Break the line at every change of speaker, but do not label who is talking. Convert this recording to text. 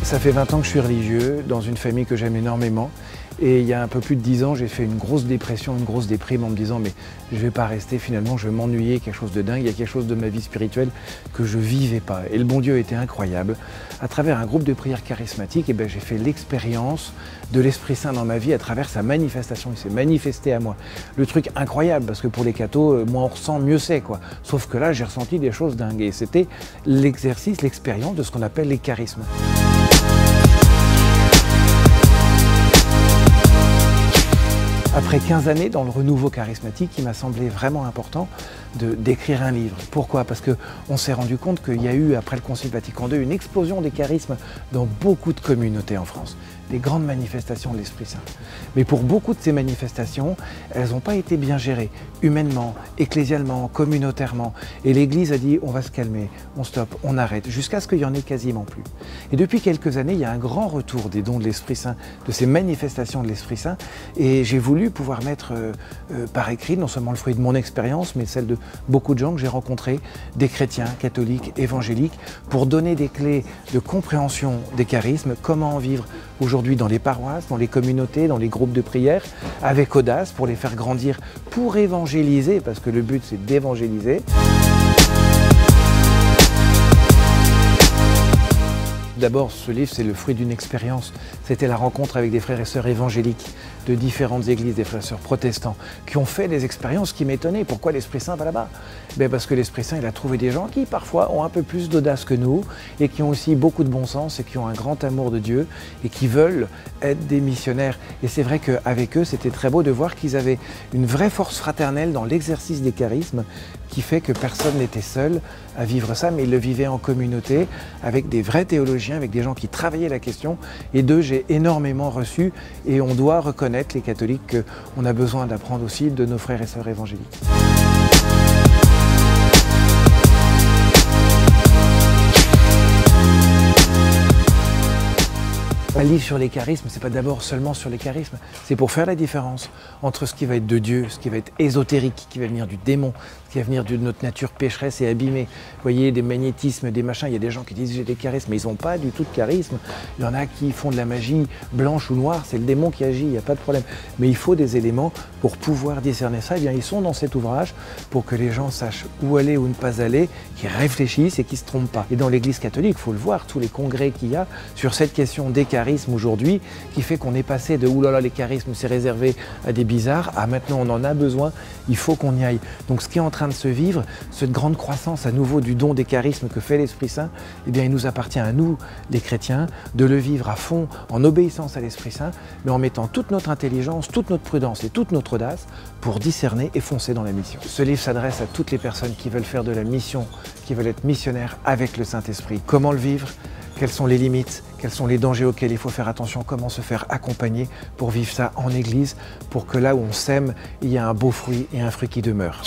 Ça fait 20 ans que je suis religieux, dans une famille que j'aime énormément. Et il y a un peu plus de 10 ans, j'ai fait une grosse dépression, une grosse déprime en me disant mais je ne vais pas rester, finalement je vais m'ennuyer, quelque chose de dingue, il y a quelque chose de ma vie spirituelle que je ne vivais pas. Et le bon Dieu était incroyable. À travers un groupe de prière charismatique, j'ai fait l'expérience de l'Esprit Saint dans ma vie à travers sa manifestation. Il s'est manifesté à moi. Le truc incroyable, parce que pour les cathos, moins on ressent, mieux c'est quoi. Sauf que là, j'ai ressenti des choses dingues. Et c'était l'exercice, l'expérience de ce qu'on appelle les charismes. Après 15 années dans le renouveau charismatique, il m'a semblé vraiment important d'écrire un livre. Pourquoi? Parce qu'on s'est rendu compte qu'il y a eu, après le Concile Vatican II, une explosion des charismes dans beaucoup de communautés en France. Des grandes manifestations de l'Esprit Saint. Mais pour beaucoup de ces manifestations, elles n'ont pas été bien gérées, humainement, ecclésialement, communautairement. Et l'Église a dit, on va se calmer, on stoppe, on arrête, jusqu'à ce qu'il n'y en ait quasiment plus. Et depuis quelques années, il y a un grand retour des dons de l'Esprit Saint, de ces manifestations de l'Esprit Saint. Et j'ai voulu pouvoir mettre par écrit, non seulement le fruit de mon expérience, mais celle de beaucoup de gens que j'ai rencontrés, des chrétiens, catholiques, évangéliques, pour donner des clés de compréhension des charismes, comment en vivre aujourd'hui dans les paroisses, dans les communautés, dans les groupes de prière, avec audace, pour les faire grandir, pour évangéliser, parce que le but c'est d'évangéliser. D'abord, ce livre, c'est le fruit d'une expérience. C'était la rencontre avec des frères et sœurs évangéliques de différentes églises, des frères et sœurs protestants, qui ont fait des expériences qui m'étonnaient. Pourquoi l'Esprit Saint va là-bas? Parce que l'Esprit Saint, il a trouvé des gens qui, parfois, ont un peu plus d'audace que nous, et qui ont aussi beaucoup de bon sens, et qui ont un grand amour de Dieu, et qui veulent être des missionnaires. Et c'est vrai qu'avec eux, c'était très beau de voir qu'ils avaient une vraie force fraternelle dans l'exercice des charismes, qui fait que personne n'était seul à vivre ça, mais ils le vivaient en communauté, avec des vrais théologiens, avec des gens qui travaillaient la question. Et d'eux, j'ai énormément reçu, et on doit reconnaître, les catholiques, qu'on a besoin d'apprendre aussi de nos frères et sœurs évangéliques. Un livre sur les charismes, c'est pas d'abord seulement sur les charismes, c'est pour faire la différence entre ce qui va être de Dieu, ce qui va être ésotérique, qui va venir du démon, ce qui va venir de notre nature pécheresse et abîmée. Vous voyez, des magnétismes, des machins, il y a des gens qui disent j'ai des charismes, mais ils n'ont pas du tout de charisme. Il y en a qui font de la magie blanche ou noire, c'est le démon qui agit, il n'y a pas de problème. Mais il faut des éléments pour pouvoir discerner ça. Eh bien, ils sont dans cet ouvrage pour que les gens sachent où aller ou ne pas aller, qu'ils réfléchissent et qu'ils ne se trompent pas. Et dans l'Église catholique, il faut le voir, tous les congrès qu'il y a sur cette question des charismes aujourd'hui, qui fait qu'on est passé de « oulala, les charismes, c'est réservé à des bizarres » à maintenant on en a besoin, il faut qu'on y aille. Donc ce qui est en train de se vivre, cette grande croissance à nouveau du don des charismes que fait l'Esprit Saint, eh bien il nous appartient à nous, les chrétiens, de le vivre à fond, en obéissance à l'Esprit Saint, mais en mettant toute notre intelligence, toute notre prudence et toute notre audace pour discerner et foncer dans la mission. Ce livre s'adresse à toutes les personnes qui veulent faire de la mission, qui veulent être missionnaires avec le Saint-Esprit. Comment le vivre? Quelles sont les limites? Quels sont les dangers auxquels il faut faire attention? Comment se faire accompagner pour vivre ça en Église, pour que là où on sème, il y a un beau fruit et un fruit qui demeure.